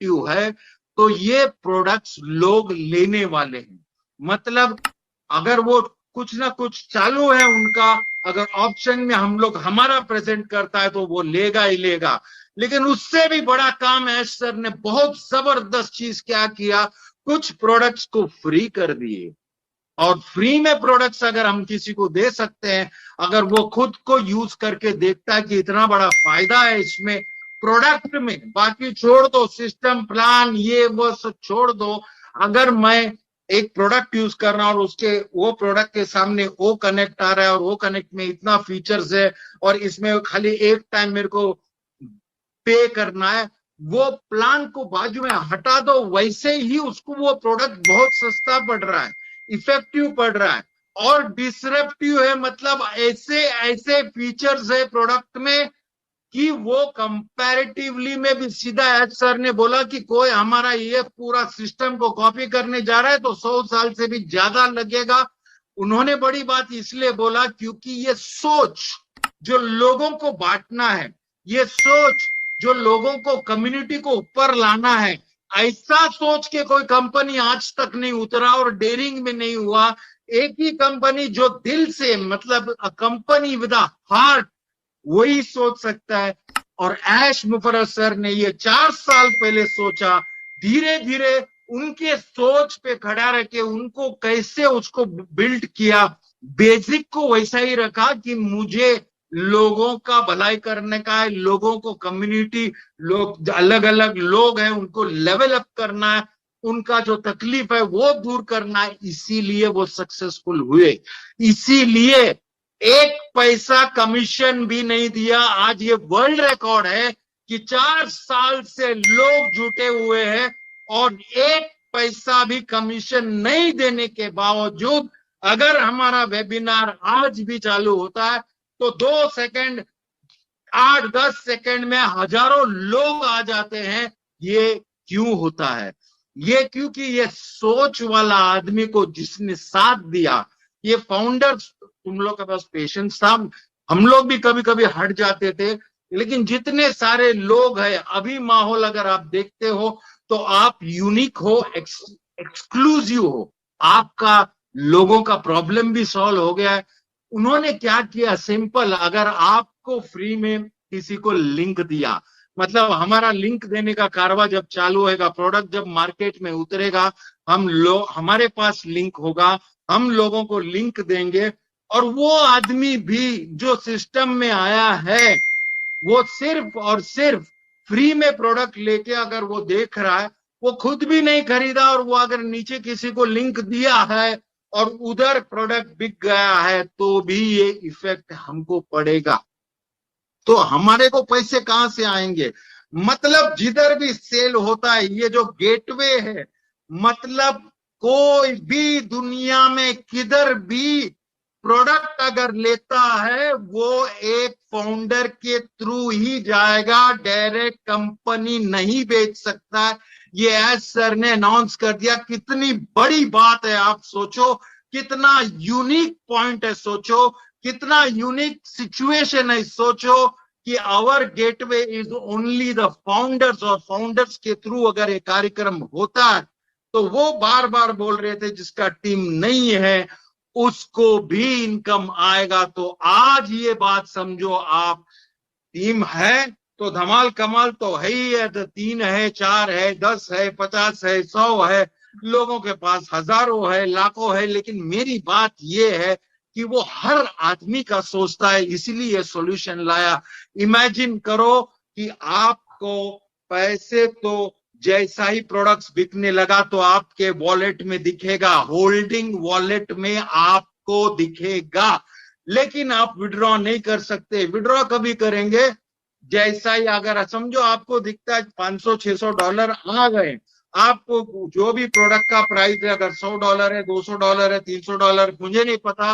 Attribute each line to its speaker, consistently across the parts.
Speaker 1: Effective है तो ये प्रोडक्ट्स लोग लेने वाले हैं। मतलब अगर वो कुछ ना कुछ चालू है उनका, अगर ऑप्शन में हम लोग हमारा प्रेजेंट करता है तो वो लेगा ही लेगा। लेकिन उससे भी बड़ा काम ऐश सर ने बहुत जबरदस्त चीज क्या किया, कुछ प्रोडक्ट्स को फ्री कर दिए। और फ्री में प्रोडक्ट्स अगर हम किसी को दे सकते हैं, अगर वो खुद को यूज करके देखता है कि इतना बड़ा फायदा है इसमें प्रोडक्ट में, बाकी छोड़ दो सिस्टम प्लान ये वो सब छोड़ दो। अगर मैं एक प्रोडक्ट यूज कर रहा हूं और उसके वो प्रोडक्ट के सामने वो कनेक्ट आ रहा है और वो कनेक्ट में इतना फीचर्स है और इसमें खाली एक टाइम मेरे को पे करना है, वो प्लान को बाजू में हटा दो, वैसे ही उसको वो प्रोडक्ट बहुत सस्ता पड़ रहा है, इफेक्टिव पड़ रहा है और डिसरप्टिव है। मतलब ऐसे ऐसे फीचर्स है प्रोडक्ट में कि वो कंपैरेटिवली में भी, सीधा एच सर ने बोला कि कोई हमारा ये पूरा सिस्टम को कॉपी करने जा रहा है तो 100 साल से भी ज्यादा लगेगा। उन्होंने बड़ी बात इसलिए बोला क्योंकि ये सोच जो लोगों को बांटना है, ये सोच जो लोगों को कम्युनिटी को ऊपर लाना है, ऐसा सोच के कोई कंपनी आज तक नहीं उतरा और डेयरिंग में नहीं हुआ। एक ही कंपनी जो दिल से, मतलब a company with a heart, वही सोच सकता है। और ऐश मुफर्रत सर ने ये 4 साल पहले सोचा, धीरे धीरे उनके सोच पे खड़ा रह के उनको कैसे उसको बिल्ड किया, बेसिक को वैसा ही रखा कि मुझे लोगों का भलाई करने का है, लोगों को कम्युनिटी, लोग अलग अलग लोग हैं उनको लेवल अप करना है, उनका जो तकलीफ है वो दूर करना है, इसीलिए वो सक्सेसफुल हुए। इसीलिए एक पैसा कमीशन भी नहीं दिया। आज ये वर्ल्ड रिकॉर्ड है कि 4 साल से लोग जुटे हुए हैं और एक पैसा भी कमीशन नहीं देने के बावजूद अगर हमारा वेबिनार आज भी चालू होता है तो 2 सेकंड, 8-10 सेकंड में हजारों लोग आ जाते हैं। ये क्यों होता है? ये क्योंकि ये सोच वाला आदमी को जिसने साथ दिया, ये फाउंडर्स, तुम लोग के पास पेशेंस था, हम लोग भी कभी कभी हट जाते थे, लेकिन जितने सारे लोग हैं अभी माहौल अगर आप देखते हो तो आप यूनिक हो, एक्सक्लूसिव हो, आपका लोगों का प्रॉब्लम भी सॉल्व हो गया है। उन्होंने क्या किया, सिंपल, अगर आपको फ्री में किसी को लिंक दिया, मतलब हमारा लिंक देने का कारवा जब चालू होगा, प्रोडक्ट जब मार्केट में उतरेगा, हमारे पास लिंक होगा, हम लोगों को लिंक देंगे और वो आदमी भी जो सिस्टम में आया है वो सिर्फ और सिर्फ फ्री में प्रोडक्ट लेके अगर वो देख रहा है, वो खुद भी नहीं खरीदा और वो अगर नीचे किसी को लिंक दिया है और उधर प्रोडक्ट बिक गया है तो भी ये इफेक्ट हमको पड़ेगा। तो हमारे को पैसे कहां से आएंगे? मतलब जिधर भी सेल होता है, ये जो गेटवे है, मतलब कोई भी दुनिया में किधर भी प्रोडक्ट अगर लेता है वो एक फाउंडर के थ्रू ही जाएगा, डायरेक्ट कंपनी नहीं बेच सकता। ये एज सर ने अनाउंस कर दिया, कितनी बड़ी बात है, आप सोचो कितना यूनिक पॉइंट है, सोचो कितना यूनिक सिचुएशन है, सोचो कि our gateway is only the founders, और फाउंडर्स के थ्रू अगर ये कार्यक्रम होता है तो वो बार बार बोल रहे थे जिसका टीम नहीं है उसको भी इनकम आएगा। तो आज ये बात समझो आप, टीम है तो धमाल कमाल तो है ही है, तो 3 है, 4 है, 10 है, 50 है, 100 है, लोगों के पास हजारों है, लाखों है, लेकिन मेरी बात ये है कि वो हर आदमी का सोचता है, इसीलिए सॉल्यूशन लाया। इमेजिन करो कि आपको पैसे तो जैसा ही प्रोडक्ट्स बिकने लगा तो आपके वॉलेट में दिखेगा, होल्डिंग वॉलेट में आपको दिखेगा, लेकिन आप विड्रॉ नहीं कर सकते। विड्रॉ कभी करेंगे? जैसा ही अगर समझो आपको दिखता है $500-600 आ गए, आपको जो भी प्रोडक्ट का प्राइस है, अगर $100 है, $200 है, $300, मुझे नहीं पता,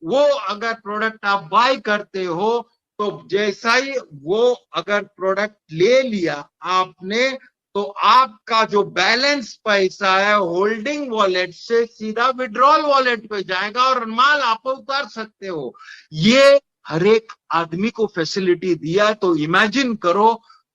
Speaker 1: वो अगर प्रोडक्ट आप बाय करते हो तो जैसा ही वो अगर प्रोडक्ट ले लिया आपने तो आपका जो बैलेंस पैसा है होल्डिंग वॉलेट से सीधा विड्रॉल वॉलेट पे जाएगा और माल आप उतार सकते हो। ये हर एक आदमी को फैसिलिटी दिया। तो इमेजिन करो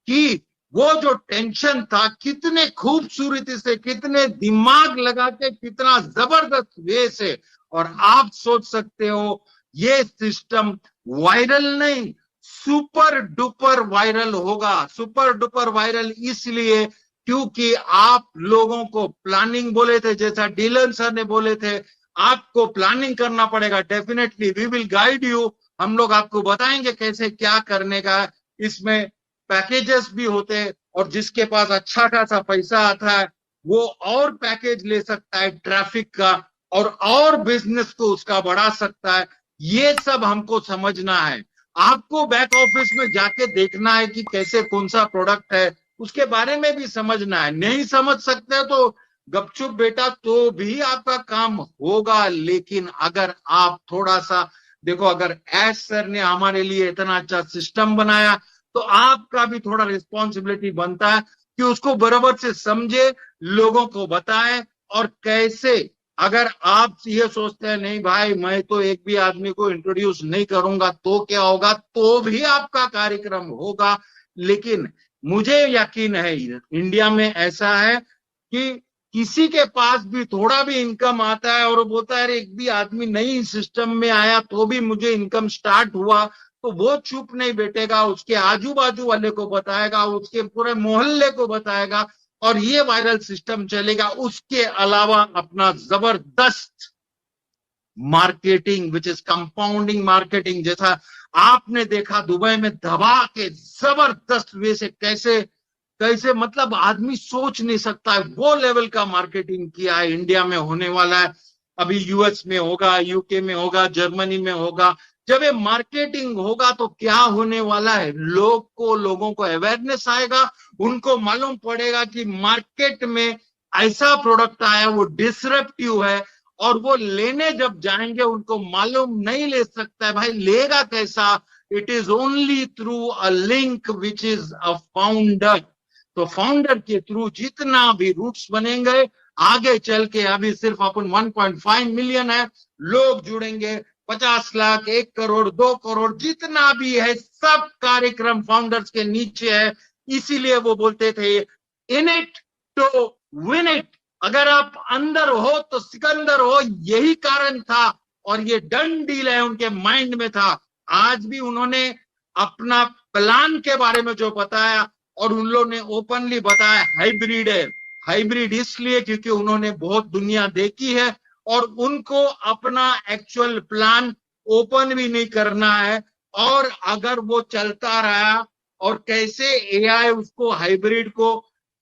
Speaker 1: कि वो जो टेंशन था, कितने खूबसूरती से, कितने दिमाग लगा के, कितना जबरदस्त वे से, और आप सोच सकते हो ये सिस्टम वायरल नहीं, सुपर डुपर वायरल होगा। सुपर डुपर वायरल इसलिए क्योंकि आप लोगों को प्लानिंग बोले थे, जैसा डीलन सर ने बोले थे, आपको प्लानिंग करना पड़ेगा। Definitely we will guide you, हम लोग आपको बताएंगे कैसे क्या करने का। इसमें पैकेजेस भी होते हैं, और जिसके पास अच्छा खासा पैसा आता है वो और पैकेज ले सकता है ट्रैफिक का, और बिजनेस को उसका बढ़ा सकता है। ये सब हमको समझना है। आपको बैक ऑफिस में जाके देखना है कि कैसे कौन सा प्रोडक्ट है, उसके बारे में भी समझना है। नहीं समझ सकते तो गपचुप बेटा, तो भी आपका काम होगा। लेकिन अगर आप थोड़ा सा देखो, अगर एस सर ने हमारे लिए इतना अच्छा सिस्टम बनाया, तो आपका भी थोड़ा रिस्पॉन्सिबिलिटी बनता है कि उसको बराबर से समझे, लोगों को बताएं। और कैसे, अगर आप ये सोचते हैं नहीं भाई मैं तो एक भी आदमी को इंट्रोड्यूस नहीं करूंगा तो क्या होगा, तो भी आपका कार्यक्रम होगा। लेकिन मुझे यकीन है इंडिया में ऐसा है कि किसी के पास भी थोड़ा भी इनकम आता है और वो बोलता है अरे एक भी आदमी नई सिस्टम में आया तो भी मुझे इनकम स्टार्ट हुआ, तो वो चुप नहीं बैठेगा, उसके आजू बाजू वाले को बताएगा, उसके पूरे मोहल्ले को बताएगा, और ये वायरल सिस्टम चलेगा। उसके अलावा अपना जबरदस्त marketing, which is compounding marketing, जैसा आपने देखा दुबई में दबा के जबरदस्त वे से कैसे कैसे, मतलब आदमी सोच नहीं सकता है वो लेवल का मार्केटिंग किया है। इंडिया में होने वाला है, अभी यूएस में होगा, यूके में होगा, जर्मनी में होगा। जब ये मार्केटिंग होगा तो क्या होने वाला है, लोगों को अवेयरनेस आएगा, उनको मालूम पड़ेगा कि मार्केट में ऐसा प्रोडक्ट आया वो डिसरप्टिव है, और वो लेने जब जाएंगे उनको मालूम नहीं ले सकता है। भाई लेगा कैसा, it is only through a link which is a founder. तो फाउंडर के थ्रू जितना भी रूट्स बनेंगे आगे चल के, अभी सिर्फ अपन 1.5 मिलियन है, लोग जुड़ेंगे, 50 लाख, 1 करोड़, 2 करोड़, जितना भी है सब कार्यक्रम फाउंडर्स के नीचे है। इसीलिए वो बोलते थे in it to win it, अगर आप अंदर हो तो सिकंदर हो, यही कारण था। और ये डन डील है उनके माइंड में था। आज भी उन्होंने अपना प्लान के बारे में जो बताया, और उन लोगों ने ओपनली बताया हाइब्रिड है। हाइब्रिड इसलिए क्योंकि उन्होंने बहुत दुनिया देखी है, और उनको अपना एक्चुअल प्लान ओपन भी नहीं करना है। और अगर वो चलता रहा, और कैसे एआई उसको हाइब्रिड को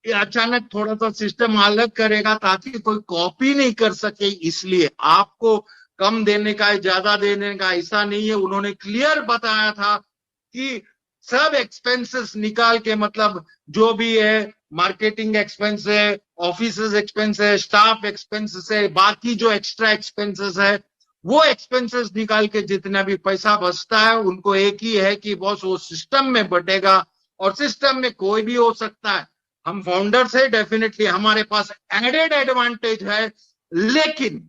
Speaker 1: अचानक थोड़ा सा सिस्टम अलग करेगा ताकि कोई कॉपी नहीं कर सके, इसलिए आपको कम देने का ज्यादा देने का ऐसा नहीं है। उन्होंने क्लियर बताया था कि सब एक्सपेंसेस निकाल के, मतलब जो भी है, मार्केटिंग एक्सपेंस है, ऑफिस एक्सपेंस है, स्टाफ एक्सपेंसेस है, बाकी जो एक्स्ट्रा एक्सपेंसेस है, वो एक्सपेंसेस निकाल के जितना भी पैसा बचता है उनको एक ही है कि बॉस वो सिस्टम में बटेगा। और सिस्टम में कोई भी हो सकता है। हम फाउंडर्स है, डेफिनेटली हमारे पास एडेड एडवांटेज है, लेकिन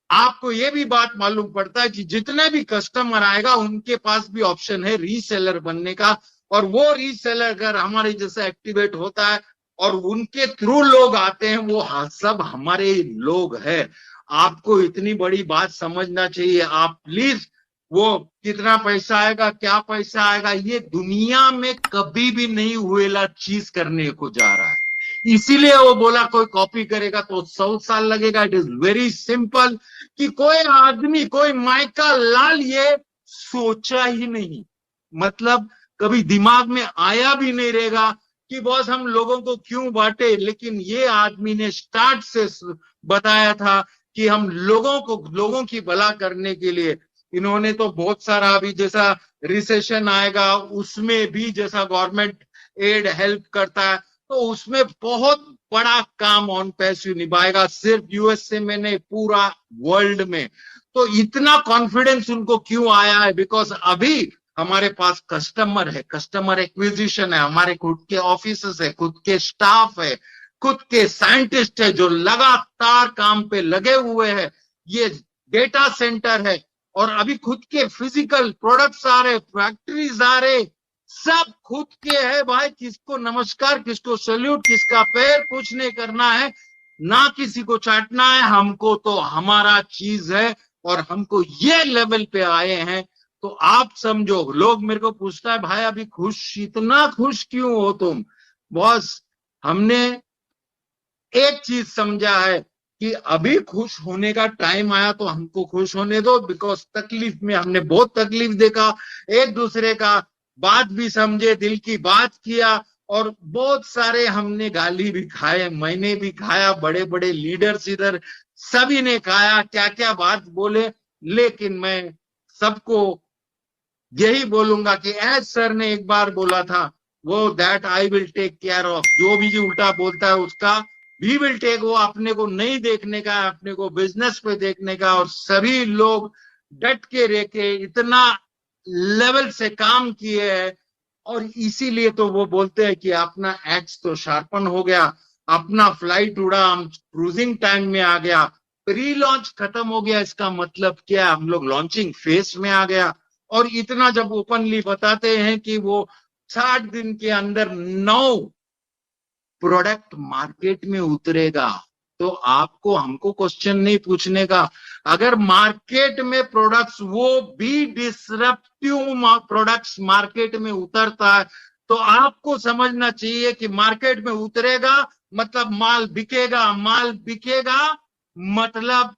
Speaker 1: आपको ये भी बात मालूम पड़ता है कि जितने भी कस्टमर आएगा उनके पास भी ऑप्शन है रीसेलर बनने का। और वो रीसेलर अगर हमारे जैसे एक्टिवेट होता है और उनके थ्रू लोग आते हैं, वो सब हमारे लोग हैं। आपको इतनी बड़ी बात समझना चाहिए। आप प्लीज, वो कितना पैसा आएगा, क्या पैसा आएगा, ये दुनिया में कभी भी नहीं हुएला चीज करने को जा रहा है। इसीलिए वो बोला कोई कॉपी करेगा तो 100 साल लगेगा। इट इज वेरी सिंपल कि कोई आदमी, कोई माइका लाल ये सोचा ही नहीं, मतलब कभी दिमाग में आया भी नहीं रहेगा कि बॉस हम लोगों को क्यों बांटे। लेकिन ये आदमी ने स्टार्ट से बताया था कि हम लोगों की भला करने के लिए। इन्होंने तो बहुत सारा, अभी जैसा रिसेशन आएगा उसमें भी जैसा गवर्नमेंट एड हेल्प करता है, तो उसमें बहुत बड़ा काम ऑन पैसिव निभाएगा, सिर्फ यूएसए में नहीं, पूरा वर्ल्ड में। तो इतना कॉन्फिडेंस उनको क्यों आया है, बिकॉज अभी हमारे पास कस्टमर है, कस्टमर एक्विजिशन है, हमारे खुद के ऑफिसेस है, खुद के स्टाफ है, खुद के साइंटिस्ट है जो लगातार काम पे लगे हुए हैं, ये डेटा सेंटर है, और अभी खुद के फिजिकल प्रोडक्ट्स आ रहे, फैक्ट्रीज आ रहे, सब खुद के है भाई, किसको नमस्कार, किसको सल्यूट, किसका पैर कुछ नहीं करना है, ना किसी को चाटना है। हमको तो हमारा चीज है और हमको ये लेवल पे आए हैं। तो आप समझो, लोग मेरे को पूछता है भाई अभी खुश, इतना खुश क्यों हो तुम? बॉस, हमने एक चीज समझा है कि अभी खुश होने का टाइम आया तो हमको खुश होने दो, बिकॉज तकलीफ में हमने बहुत तकलीफ देखा, एक दूसरे का बात भी समझे, दिल की बात किया, और बहुत सारे हमने गाली भी खाए, मैंने भी खाया, बड़े बड़े लीडर्स इधर सभी ने खाया, क्या क्या बात बोले। लेकिन मैं सबको यही बोलूंगा कि एज सर ने एक बार बोला था, वो that I will take care of, जो भी जो उल्टा बोलता है उसका वी विल टेक, वो अपने को नहीं देखने का, अपने को बिजनेस पे देखने का। और सभी लोग डट के रह के इतना लेवल से काम किए हैं, और इसीलिए तो वो बोलते हैं कि अपना एक्स तो शार्पन हो गया, अपना फ्लाइट उड़ा, हम क्रूजिंग टाइम में आ गया, प्री लॉन्च खत्म हो गया। इसका मतलब क्या, हम लोग लॉन्चिंग फेज में आ गया। और इतना जब ओपनली बताते हैं कि वो 60 दिन के अंदर 9 प्रोडक्ट मार्केट में उतरेगा, तो आपको हमको क्वेश्चन नहीं पूछने का। अगर मार्केट में प्रोडक्ट्स, वो भी डिसरप्टिव प्रोडक्ट्स मार्केट में उतरता है, तो आपको समझना चाहिए कि मार्केट में उतरेगा मतलब माल बिकेगा, माल बिकेगा मतलब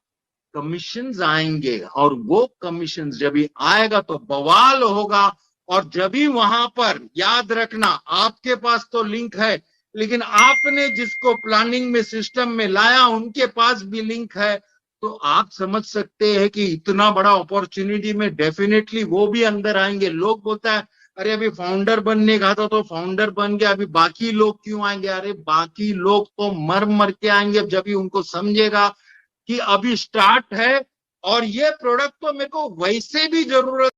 Speaker 1: कमीशंस आएंगे, और वो कमीशंस जब भी आएगा तो बवाल होगा। और जब भी वहां पर, याद रखना, आपके पास तो लिंक है, लेकिन आपने जिसको प्लानिंग में, सिस्टम में लाया, उनके पास भी लिंक है, तो आप समझ सकते हैं कि इतना बड़ा अपॉर्चुनिटी में डेफिनेटली वो भी अंदर आएंगे। लोग बोलता है अरे अभी फाउंडर बनने का था तो फाउंडर बन गया, अभी बाकी लोग क्यों आएंगे? अरे बाकी लोग तो मर मर के आएंगे जब भी उनको समझेगा कि अभी स्टार्ट है, और ये प्रोडक्ट तो मेरे को वैसे भी जरूरत